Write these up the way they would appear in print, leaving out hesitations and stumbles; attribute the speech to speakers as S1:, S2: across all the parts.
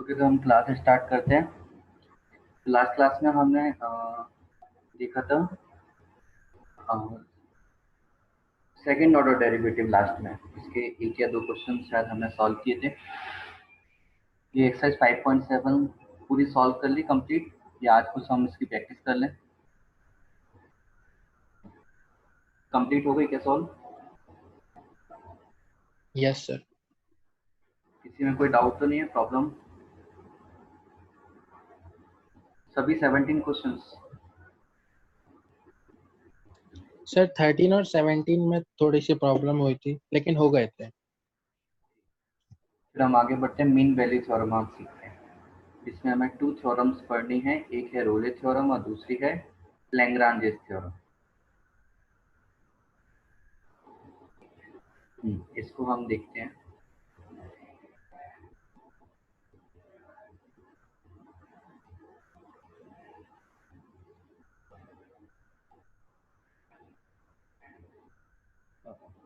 S1: Okay, तो हम class start करते हैं। लास्ट क्लास में हमने देखा था सेकेंड ऑर्डर डेरिवेटिव। लास्ट में इसके एक या दो क्वेश्चन शायद हमने सॉल्व किए थे। ये एक्सरसाइज 5.7 पूरी सॉल्व कर ली कंप्लीट, या आज कुछ हम इसकी प्रैक्टिस कर लें। कंप्लीट हो गई क्या सॉल्व?
S2: Yes sir.
S1: किसी में कोई डाउट तो नहीं है, प्रॉब्लम? सभी 17 क्वेश्चंस?
S2: सर 13 और 17 में थोड़ी सी प्रॉब्लम हुई थी, लेकिन हो गए थे।
S1: फिर हम आगे बढ़ते हैं, मीन वैल्यू थ्योरम हम सीखते हैं। इसमें हमें 2 थ्योरम्स पढ़नी है, एक है रोले थ्योरम और दूसरी है लैग्रांजेस थ्योरम। इसको हम देखते हैं।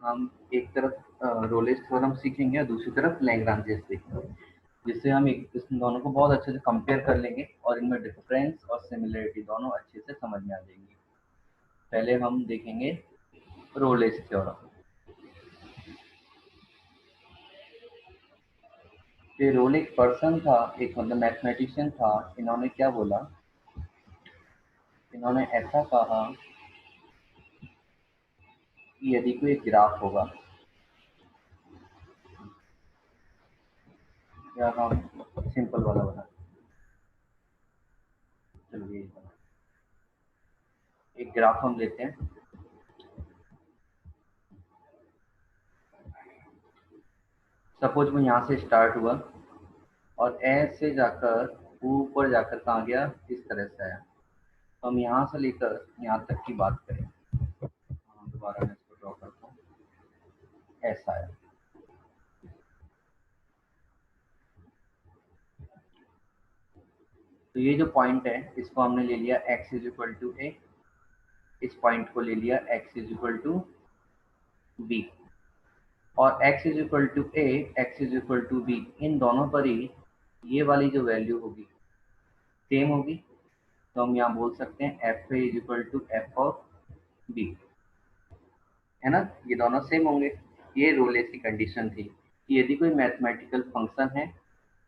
S1: हम एक तरफ रोलेस थ्योरम सीखेंगे और दूसरी तरफ लैग्रांजेस सीखेंगे, जिससे हम इस दोनों को बहुत अच्छे से कंपेयर कर लेंगे और इनमें डिफरेंस और सिमिलरिटी दोनों अच्छे से समझ में आ जाएंगी। पहले हम देखेंगे रोलेस थ्योरम। ये रोल एक पर्सन था, एक मतलब मैथमेटिशियन था। इन्होंने क्या बोला, इन्होंने ऐसा कहा कि यदि कोई ग्राफ होगा, या हम सिंपल वाला बना, चलिए एक ग्राफ हम लेते हैं। सपोज वो यहाँ से स्टार्ट हुआ और ऐसे जाकर ऊपर जाकर कहाँ गया, इस तरह से आया। तो हम यहाँ से लेकर यहाँ तक की बात करें, दोबारा मैं इसको ड्रॉ करता हूँ। ऐसा आया। तो ये जो पॉइंट है, इसको हमने ले लिया x is equal to A, इस पॉइंट को ले लिया x is equal to B, और x is equal to A, x is equal to B, इन दोनों पर ही ये वाली जो वैल्यू होगी सेम होगी। तो हम यहाँ बोल सकते हैं F A is equal to F of B, है ना। ये दोनों सेम होंगे। ये रोलेस की कंडीशन थी कि यदि कोई मैथमेटिकल फंक्शन है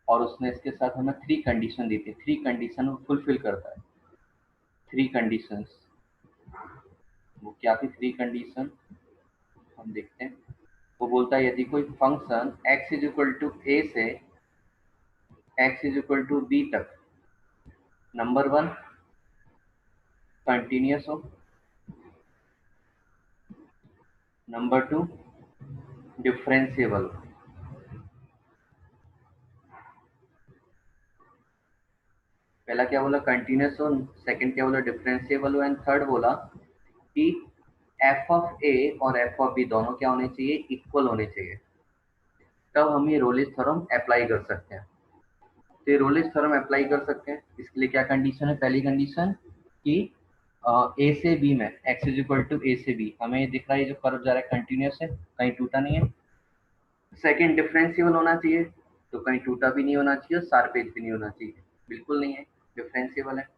S1: और उसने इसके साथ हमें 3 कंडीशन दी थी, 3 कंडीशन वो फुलफिल करता है। 3 कंडीशंस, वो क्या थी 3 कंडीशन, हम देखते हैं। वो बोलता है यदि कोई function x is equal to A से x is equal to B तक, नंबर 1 कंटिन्यूअस हो, नंबर 2 डिफरेंशिएबल हो। पहला क्या बोला, कंटिन्यूअस हो, सेकंड क्या बोला, डिफरेंशिएबल हो, एंड थर्ड बोला कि एफ ऑफ ए और एफ ऑफ बी दोनों क्या होने चाहिए, इक्वल होने चाहिए। तब हम ये रोलिस थ्योरम अप्लाई कर सकते हैं। तो ये रोलिस थ्योरम अप्लाई कर सकते हैं, इसके लिए क्या कंडीशन है, पहली कंडीशन कि ए से बी में x is equal to A से बी, हमें दिख रहा है जो कर्व जा रहा है कंटिन्यूअस है, कहीं टूटा नहीं है। सेकंड डिफरेंशिएबल होना चाहिए, तो कहीं टूटा भी नहीं होना चाहिए और शार्प एज भी नहीं होना चाहिए, बिल्कुल नहीं है, डिफरेंशिएबल है।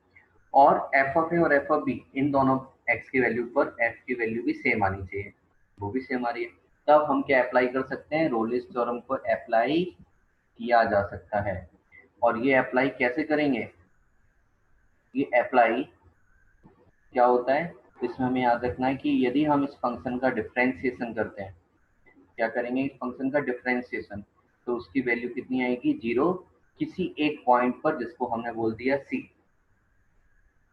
S1: और एफ ऑफ ए और एफ ऑफ बी, इन दोनों एक्स की वैल्यू पर एफ की वैल्यू भी सेम आनी चाहिए, वो भी सेम आ रही है। तब हम क्या अप्लाई कर सकते हैं, रोलिस थ्योरम को अप्लाई किया जा सकता है। और ये अप्लाई कैसे करेंगे, ये अप्लाई क्या होता है, इसमें हमें याद रखना है कि यदि हम इस फंक्शन का डिफरेंशिएशन करते हैं, क्या करेंगे इस फंक्शन का डिफरेंशिएशन, तो उसकी वैल्यू कितनी आएगी, 0, किसी एक पॉइंट पर जिसको हमने बोल दिया सी।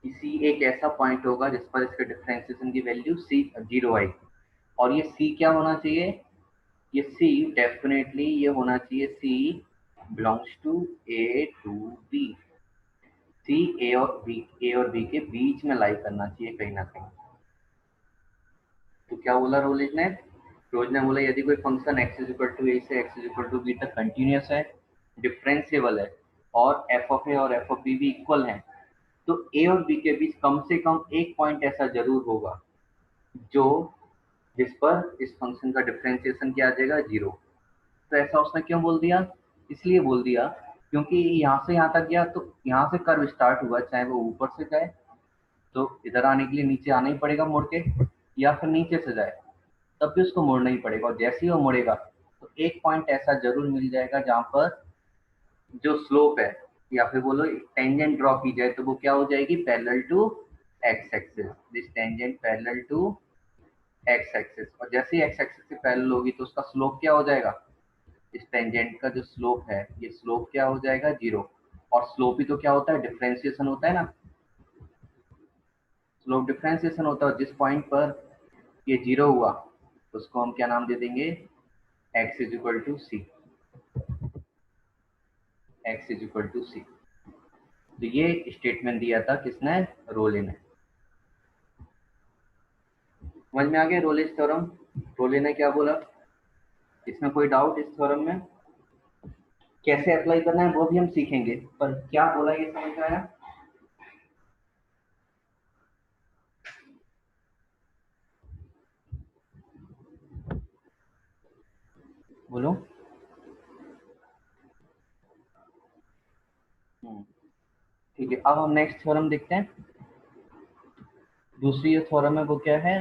S1: किसी एक ऐसा पॉइंट होगा जिस पर इसके डिफरेंशिएशन की वैल्यू सी 0 आएगी। और ये सी क्या होना चाहिए, ये सी डेफिनेटली ये होना चाहिए, C belongs to A to B. C A और बी के बीच में लाई करना चाहिए कहीं ना कहीं। तो क्या बोला रोज ने बोला यदि कोई function x is equal to A से x is equal to B तक कंटिन्यूअस है, डिफरेंशिएबल है, और एफ ऑफ ए और एफ ऑफ बी भी इक्वल है, तो ए और बी के बीच कम से कम एक पॉइंट ऐसा जरूर होगा जो जिस पर इस फंक्शन का डिफरेंशिएशन किया जाएगा 0। तो ऐसा उसने क्यों बोल दिया, इसलिए बोल दिया क्योंकि यहाँ से यहाँ तक गया तो यहाँ से कर्व स्टार्ट हुआ, चाहे वो ऊपर से जाए तो इधर आने के लिए नीचे आना ही पड़ेगा मुड़ के, या फिर नीचे से जाए तब भी उसको मुड़ना ही पड़ेगा। और जैसे ही वो मुड़ेगा तो एक पॉइंट ऐसा जरूर मिल जाएगा जहां पर जो स्लोप है या फिर बोलो टेंजेंट ड्रॉ की जाए तो वो क्या हो जाएगी, parallel to X axis. This tangent parallel to X axis, और जैसे ही एक्स एक्सिस से पैरेलल होगी तो उसका स्लोप क्या हो जाएगा, इस टेंजेंट का जो स्लोप है ये स्लोप क्या हो जाएगा, जीरो। और स्लोप ही तो क्या होता है, डिफरेंशिएशन होता है ना, स्लोप डिफरेंशिएशन होता है। जिस पॉइंट पर ये जीरो हुआ उसको हम क्या नाम दे देंगे, x is equal to C, x is equal to C. तो ये स्टेटमेंट दिया था किसने, रोले ने। समझ में आ गया रोलेस थ्योरम, रोले ने क्या बोला, इसमें कोई डाउट इस थ्योरम में, कैसे अप्लाई करना है वो भी हम सीखेंगे, पर क्या बोला ये समझ में आया। बोलो। ठीक है, अब हम नेक्स्ट थ्योरम देखते हैं। दूसरी जो थ्योरम है वो क्या है,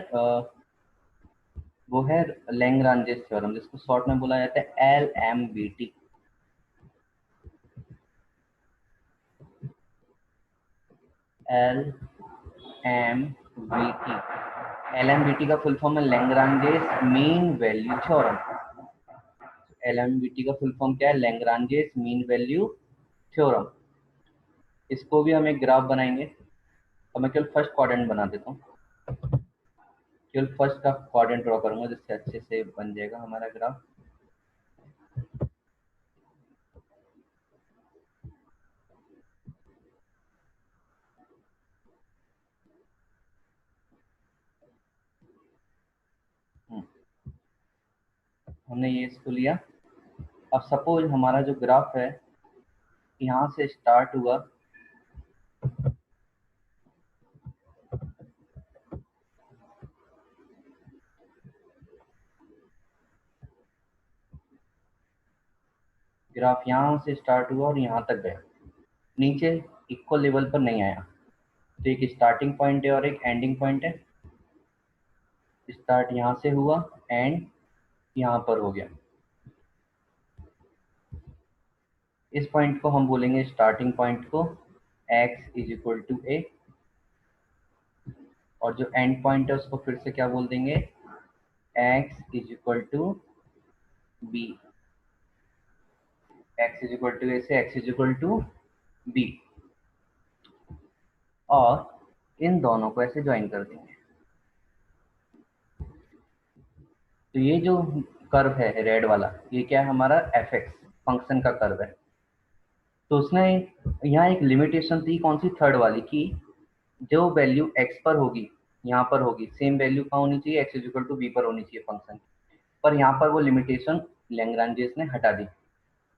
S1: वो है लैग्रांजेस थ्योरम, जिसको शॉर्ट में बोला जाता है LMBT। LMBT, LMBT का फुल फॉर्म है Lagrange's mean value theorem. LMBT का फुल फॉर्म क्या है, लैग्रांजेस मीन वैल्यू थ्योरम। इसको भी हम एक ग्राफ बनाएंगे, और मैं केवल फर्स्ट क्वाड्रेंट बना देता हूँ, केवल फर्स्ट का क्वाड्रेंट ड्रॉ करूंगा जिससे अच्छे से बन जाएगा हमारा ग्राफ। हमने ये इसको लिया। अब सपोज हमारा जो ग्राफ है यहाँ से स्टार्ट हुआ, ग्राफ यहाँ से स्टार्ट हुआ और यहाँ तक गया, नीचे इक्वल लेवल पर नहीं आया। तो एक स्टार्टिंग पॉइंट है और एक एंडिंग पॉइंट है। स्टार्ट यहाँ से हुआ, एंड यहाँ पर हो गया। इस पॉइंट को हम बोलेंगे, स्टार्टिंग पॉइंट को x इज इक्वल टू ए, और जो एंड पॉइंट है उसको फिर से क्या बोल देंगे, x is equal to B. x is equal to A से x is equal to B, और इन दोनों को ऐसे ज्वाइन कर देंगे। तो ये जो कर्व है रेड वाला, ये क्या है हमारा एफ एक्स फंक्शन का कर्व है। तो उसने यहाँ एक लिमिटेशन दी, कौन सी, थर्ड वाली, की जो वैल्यू एक्स पर होगी यहाँ पर होगी, सेम वैल्यू कहाँ होनी चाहिए, X is equal to B पर होनी चाहिए फंक्शन। पर यहाँ पर वो लिमिटेशन लैग्रांजेस ने हटा दी,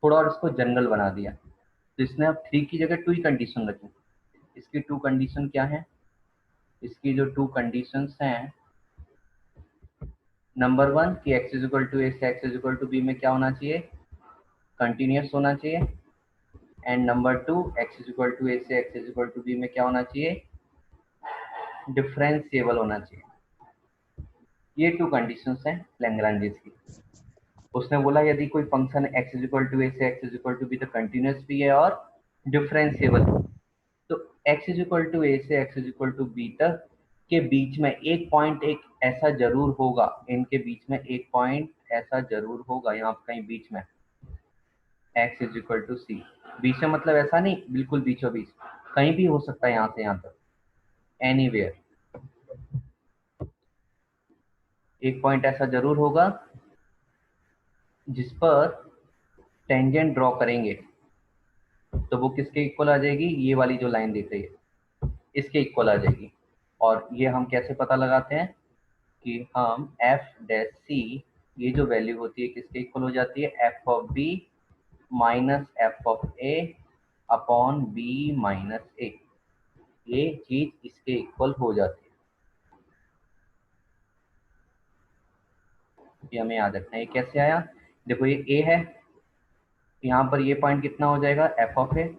S1: थोड़ा और इसको जनरल बना दिया। तो इसने अब 3 की जगह 2 ही कंडीशन रखी। इसकी 2 कंडीशन क्या है, इसकी जो 2 कंडीशंस हैं, नंबर 1 कि x is equal to A से x is equal to B में क्या होना चाहिए, कंटिन्यूस होना चाहिए। And number 2, x is equal to A से x is equal to B में क्या होना चाहिए, डिफरेंशिएबल होना चाहिए। ये 2 कंडीशंस हैं लैग्रांजेस की। उसने बोला यदि कोई function x is equal to A से x is equal to B तो कंटिन्यूस भी है और डिफरेंशिएबल। तो x is equal to A से x is equal to B तक के बीच में एक पॉइंट एक ऐसा जरूर होगा, इनके बीच में एक पॉइंट ऐसा जरूर होगा यहाँ कहीं बीच में, एक्स इज इक्वल टू सी। बीच में मतलब ऐसा नहीं बिल्कुल बीचों बीच, कहीं भी हो सकता है यहाँ से यहाँ तक, एनीवेयर। एक पॉइंट ऐसा जरूर होगा जिस पर टेंजेंट ड्रॉ करेंगे तो वो किसके इक्वल आ जाएगी, ये वाली जो लाइन दिख रही है इसके इक्वल आ जाएगी। और ये हम कैसे पता लगाते हैं कि हम एफ डैश सी, ये जो वैल्यू होती है किसके इक्वल हो जाती है, F of B minus F of A upon B minus A, ये चीज इसके इक्वल हो जाती है। ये हमें याद रखना है। ये कैसे आया, देखो ये ए है, यहाँ पर ये पॉइंट कितना हो जाएगा, एफ ऑफ ए,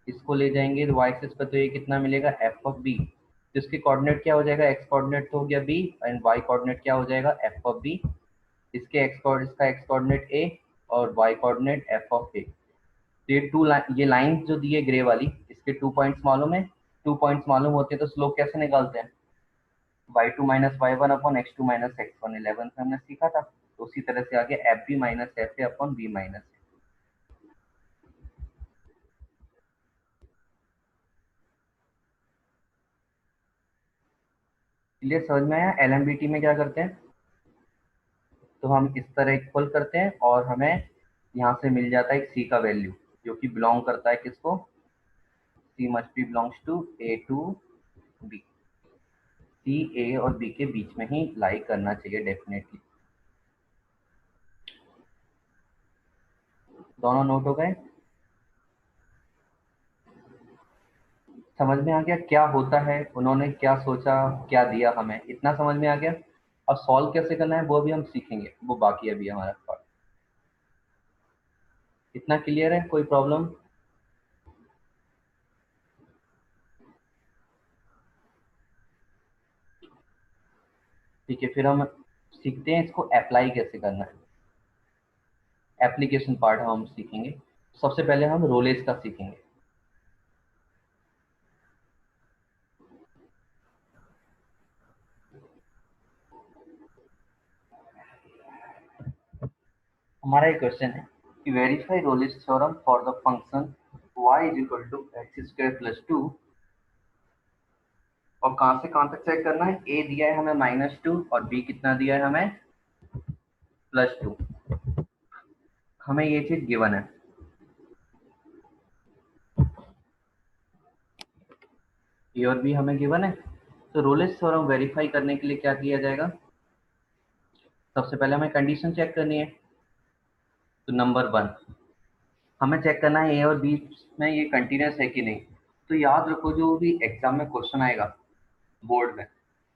S1: इसको ले जाएंगे तो वाई एक्सिस पर, तो ये कितना मिलेगा, एफ ऑफ बी। तो इसके कोऑर्डिनेट क्या हो जाएगा, एक्स कोऑर्डिनेट तो हो गया बी, एंड वाई कोऑर्डिनेट क्या हो जाएगा, एफ ऑफ बी। इसके इसका एक्स कोऑर्डिनेट ए और वाई कोऑर्डिनेट एफ ऑफ ए। तो ये लाइंस जो दी है ग्रे वाली, इसके 2 पॉइंट्स मालूम है। 2 पॉइंट्स मालूम होते हैं तो स्लोप कैसे निकालते हैं, y2 minus Y one upon x2 minus x1, 11 में हमने सीखा था। तो उसी तरह से आगे F B minus F A upon B minus. Clear, समझ में आया। एलएमबीटी में क्या करते हैं, तो हम इस तरह इक्वल करते हैं और हमें यहाँ से मिल जाता है एक सी का वैल्यू, जो कि बिलोंग करता है किसको, C must be belongs to A to B. C A और बी के बीच में ही लाई करना चाहिए डेफिनेटली। दोनों नोट हो गए, समझ में आ गया क्या होता है, उन्होंने क्या सोचा, क्या दिया हमें, इतना समझ में आ गया। अब सॉल्व कैसे करना है वो भी हम सीखेंगे, वो बाकी अभी हमारा पार्ट। इतना क्लियर है, कोई प्रॉब्लम। ठीक है, फिर हम सीखते हैं इसको अप्लाई कैसे करना है। एप्लीकेशन पार्ट हम सीखेंगे। सबसे पहले हम रोलेस का सीखेंगे। हमारा एक क्वेश्चन है कि verify Rolle's theorem for the function y is equal to X square plus two, और कहां से कहां तक चेक करना है, a दिया है हमें -2 और b कितना दिया है हमें +2। हमें ये चीज गिवन है, ए और बी हमें गिवन है। तो रोलेस थ्योरम वेरीफाई करने के लिए क्या किया जाएगा, सबसे पहले हमें कंडीशन चेक करनी है। तो नंबर 1, हमें चेक करना है ए और बी में ये कंटिन्यूस है कि नहीं। तो याद रखो, जो भी एग्जाम में क्वेश्चन आएगा बोर्ड में,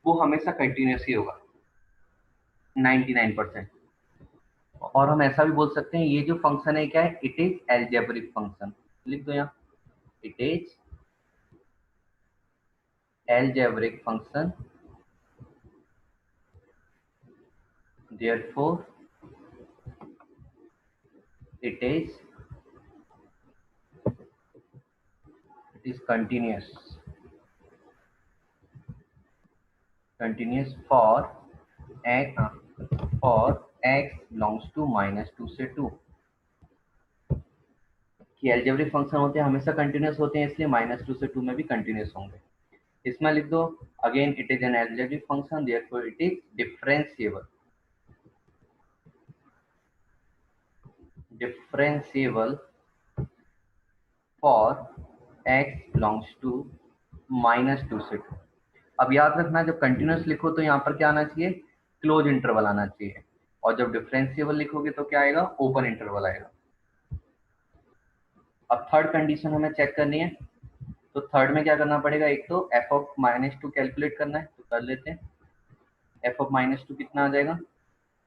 S1: वो हमेशा कंटिन्यूस ही होगा 99%। और हम ऐसा भी बोल सकते हैं, ये जो फंक्शन है क्या है, इट इज एल्जेब्रिक फंक्शन। लिख दो यहाँ, it is algebraic function, therefore it is continuous for x belongs to -2 से 2। कि एल्जेब्रिक फंक्शन होते हैं हमेशा कंटिन्यूस होते हैं, इसलिए -2 से 2 में भी कंटिन्यूस होंगे। इसमें लिख दो, again it is an algebraic function, therefore it is differentiable for x belongs to -2 से 2। अब याद रखना, जब कंटिन्यूस लिखो तो यहाँ पर क्या आना चाहिए, क्लोज इंटरवल आना चाहिए, और जब डिफरेंशिएबल लिखोगे तो क्या आएगा, ओपन इंटरवल आएगा। अब थर्ड कंडीशन हमें चेक करनी है। तो थर्ड में क्या करना पड़ेगा, एक तो एफ ऑफ -2 कैलकुलेट करना है, तो कर लेते हैं। एफ ऑफ -2 कितना आ जाएगा,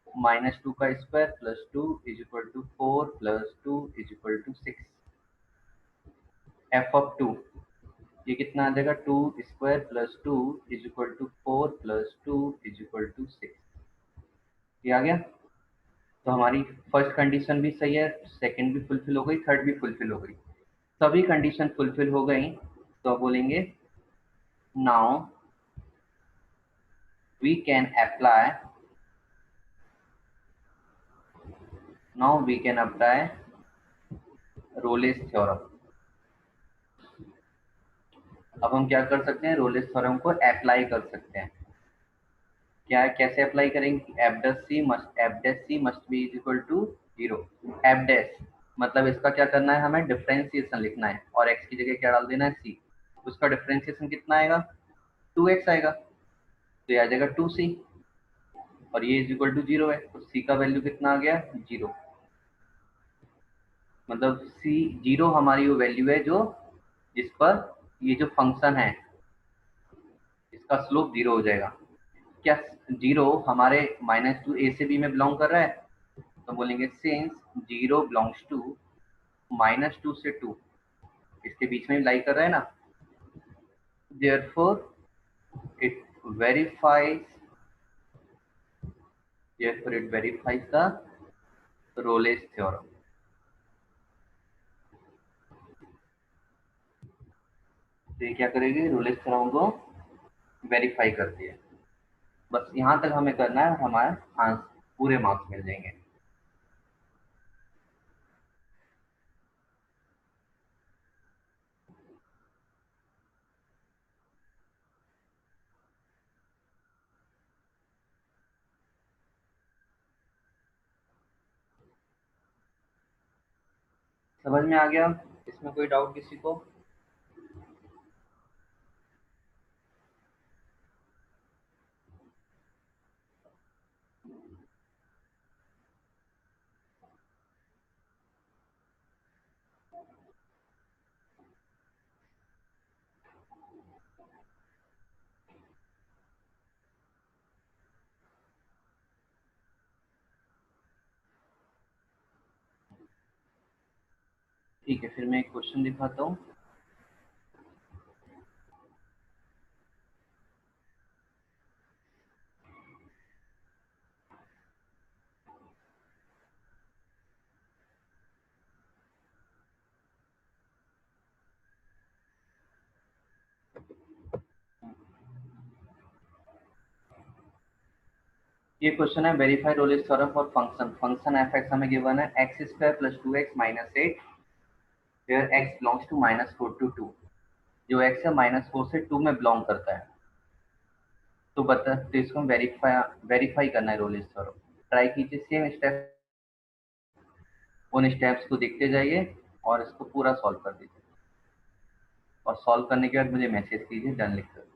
S1: -2 का square plus 2 is equal to 4 plus 2 is equal to 6। F of 2 ये कितना आ जाएगा, 2 square plus 2 is equal to 4 plus 2 is equal to 6। ये आ गया। तो हमारी फर्स्ट कंडीशन भी सही है, सेकंड भी फुलफिल हो गई, थर्ड भी फुलफिल हो गई। सभी कंडीशन फुलफिल हो गई तो बोलेंगे now we can apply Rolle's theorem. अब हम क्या कर सकते हैं, रोलेस थ्योरम को अप्लाई कर सकते हैं। क्या, कैसे अप्लाई करेंगे, F dash C must be is equal to 0। F dash मतलब इसका क्या करना है, हमें डिफरेंशिएशन लिखना है, और x की जगह क्या डाल देना है, c। उसका डिफरेंशिएशन कितना आएगा, 2x आएगा, तो ये आ जाएगा 2c, और ये इज इक्वल टू 0 है, तो c का वैल्यू कितना आ गया, 0। मतलब c 0 हमारी वो वैल्यू है जो, जिस पर ये जो फंक्शन है इसका स्लोप 0 हो जाएगा। क्या 0 हमारे -2 a से b में बिलोंग कर रहा है, तो बोलेंगे सिंस 0 बिलोंग्स टू -2 से 2, इसके बीच में लाई कर रहा है ना, therefore it verifies the Rolle's theorem. तो ये क्या करेगी, रोलेस थ्योरम को वेरीफाई करती है। बस यहाँ तक हमें करना है, हमारे आंसर पूरे मार्क्स मिल जाएंगे। समझ में आ गया? इसमें कोई डाउट किसी को? ठीक है, फिर मैं एक क्वेश्चन दिखाता हूँ। ये क्वेश्चन है, verify Rolle's theorem for function F X हमें गिवन है X square plus 2x minus 8 where X belongs to -4 to 2। जो एक्स है -4 से 2 में बिलोंग करता है। तो बता, तो इसको हम वेरीफाई करना है रोलेस थ्योरम। ट्राई कीजिए, सेम स्टेप, उन स्टेप्स को देखते जाइए और इसको पूरा सॉल्व कर दीजिए, और सॉल्व करने के बाद मुझे मैसेज कीजिए डन लिखकर।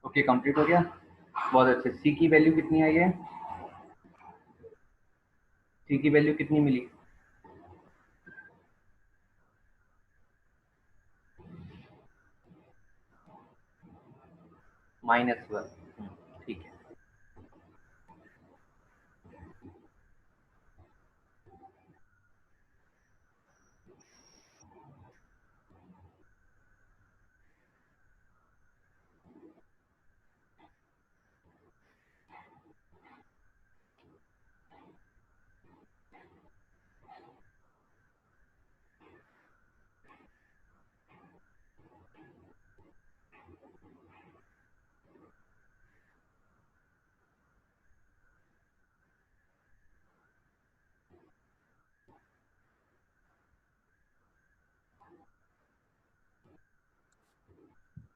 S1: ओके, कंप्लीट हो गया। बहुत अच्छे। सी की वैल्यू कितनी आई है? सी की वैल्यू कितनी मिली? -1। ठीक है।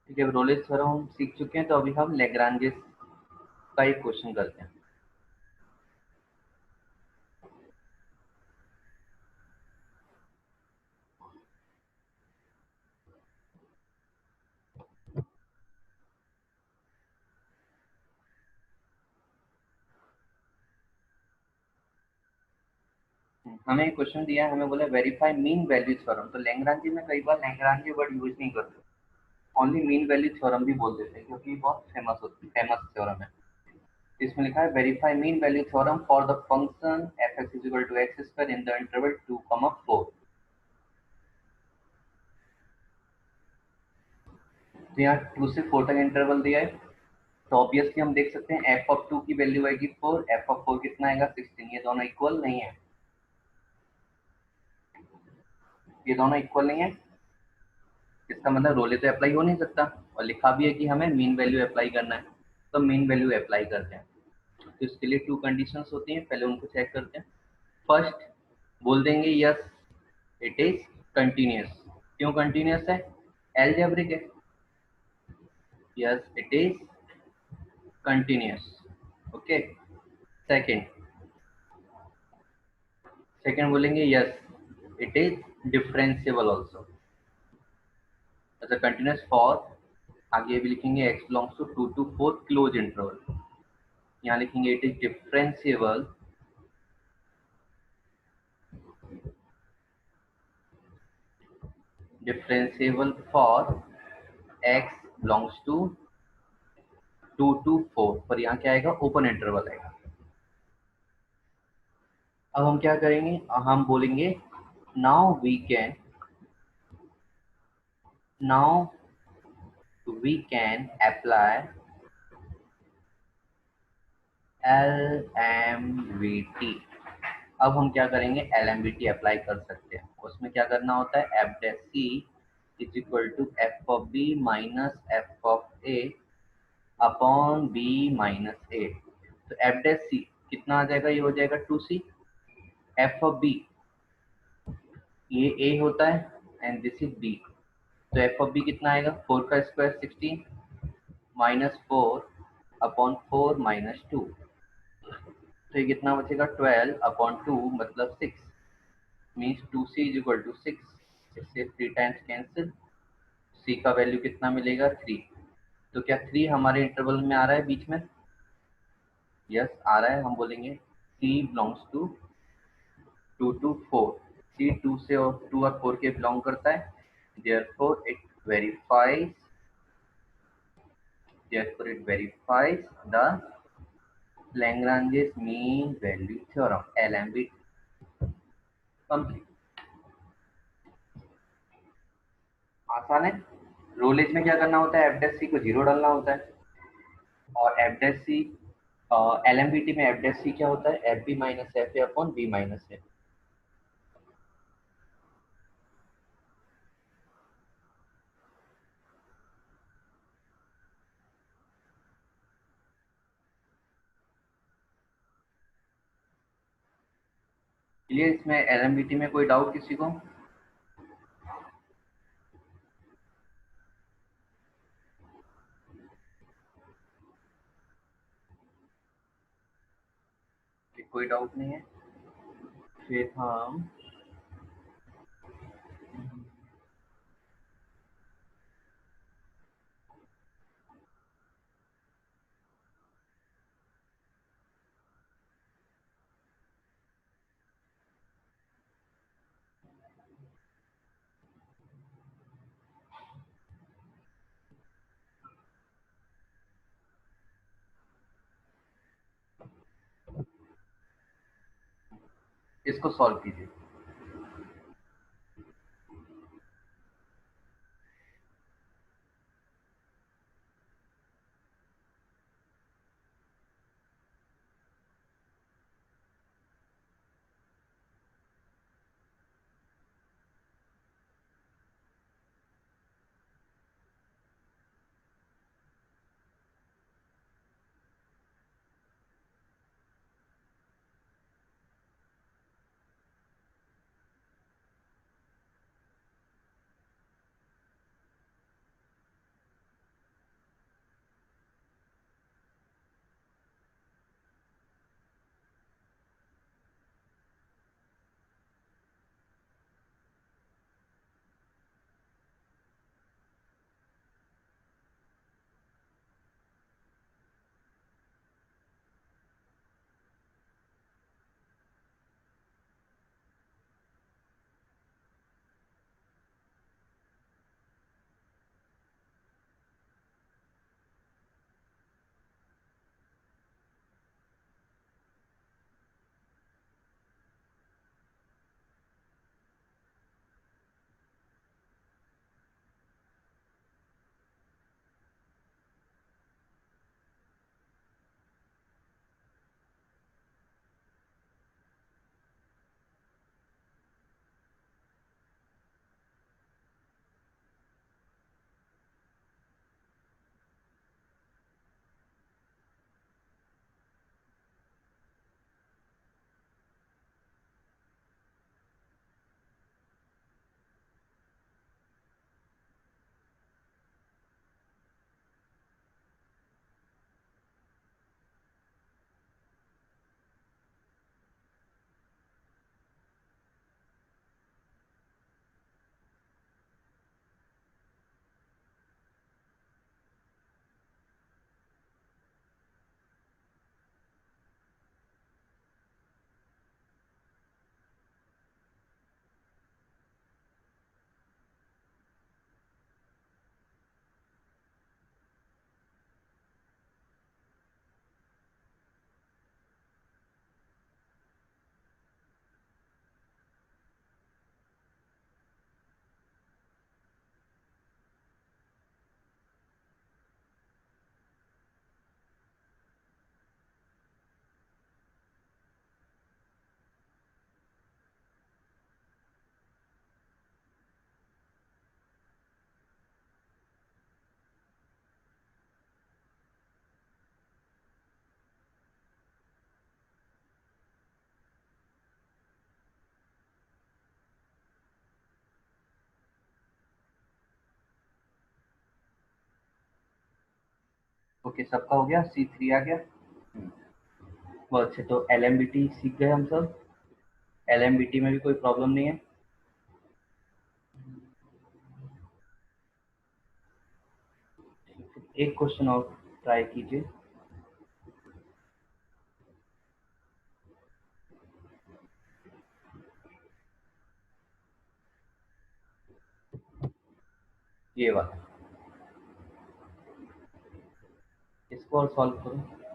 S1: ठीक है, रोलेज थ्योरम हम सीख चुके हैं, तो अभी हम लेग्रांजेस का एक क्वेश्चन करते हैं। हमें एक क्वेश्चन दिया है, हमें बोला वेरीफाई मीन वैल्यू थ्योरम। तो लैग्रांज में कई बार लैग्रांज वर्ड यूज नहीं करते, ओनली मीन वैल्यू थ्योरम भी बोल देते हैं, क्योंकि बहुत फेमस थ्योरम है। इसमें लिखा है verify mean value theorem for the function f(x) = x² in the interval 2, 4। तो यहाँ 2 से 4 तक इंटरवल दिया है, तो ऑब्वियसली हम देख सकते हैं f(2) की वैल्यू आएगी 4, f(4) कितना आएगा 16। ये दोनों इक्वल नहीं है, ये दोनों इक्वल नहीं है, इसका मतलब रोले तो अप्लाई हो नहीं सकता, और लिखा भी है कि हमें मीन वैल्यू अप्लाई करना है, तो मीन वैल्यू अप्लाई करते हैं। तो इसके लिए 2 कंडीशंस होती हैं, पहले उनको चेक करते हैं। फर्स्ट बोल देंगे यस इट इज कंटिन्यूस। क्यों कंटिन्यूस है? एल्जेब्रिक है। Yes it is continuous. Okay. Second second बोलेंगे yes it is differentiable also. अच्छा, कंटिन्यूस फॉर, आगे भी लिखेंगे x belongs to 2 to 4 close interval. यहाँ लिखेंगे it is differentiable for x belongs to 2 to 4, पर यहाँ क्या आएगा, ओपन इंटरवल आएगा। अब हम क्या करेंगे, हम बोलेंगे now we can apply LMVT। अब हम क्या करेंगे, LMVT अप्लाई कर सकते हैं। उसमें क्या करना होता है, f(c) = f of b minus f of a upon b minus a। तो f(c) कितना आ जाएगा, ये हो जाएगा 2c। f of b, ये a होता है एंड दिस इज b, तो f of b कितना आएगा, 4 का स्क्वायर 16 माइनस 4 अपॉन 4 माइनस 2, तो ये कितना बचेगा, 12 अपॉन 2 मतलब 6, मीन्स 2c = 6। इससे 3 टाइम्स कैंसिल, c का वैल्यू कितना मिलेगा, 3। तो क्या 3 हमारे इंटरवल में आ रहा है बीच में? यस आ रहा है। हम बोलेंगे c belongs to 2 to 4। c 2 से और 2 और 4 के बिलोंग करता है, therefore it verifies the Lagrange's mean value theorem, LMV complete. आसान है। रोलेज में क्या करना होता है, f(c) को 0 डालना होता है, और f(c) LMVT में f(c) क्या होता है, fb minus fa upon b minus a। Clear? इसमें LMVT में कोई डाउट किसी को? कोई डाउट नहीं है, फिर हम इसको सॉल्व कीजिए। ओके, सबका हो गया, C3 आ गया। बहुत अच्छे, तो LMBT सीख गए हम सब। LMBT में भी कोई प्रॉब्लम नहीं है। एक क्वेश्चन और ट्राई कीजिए। ये वाला, इसको और सॉल्व करो।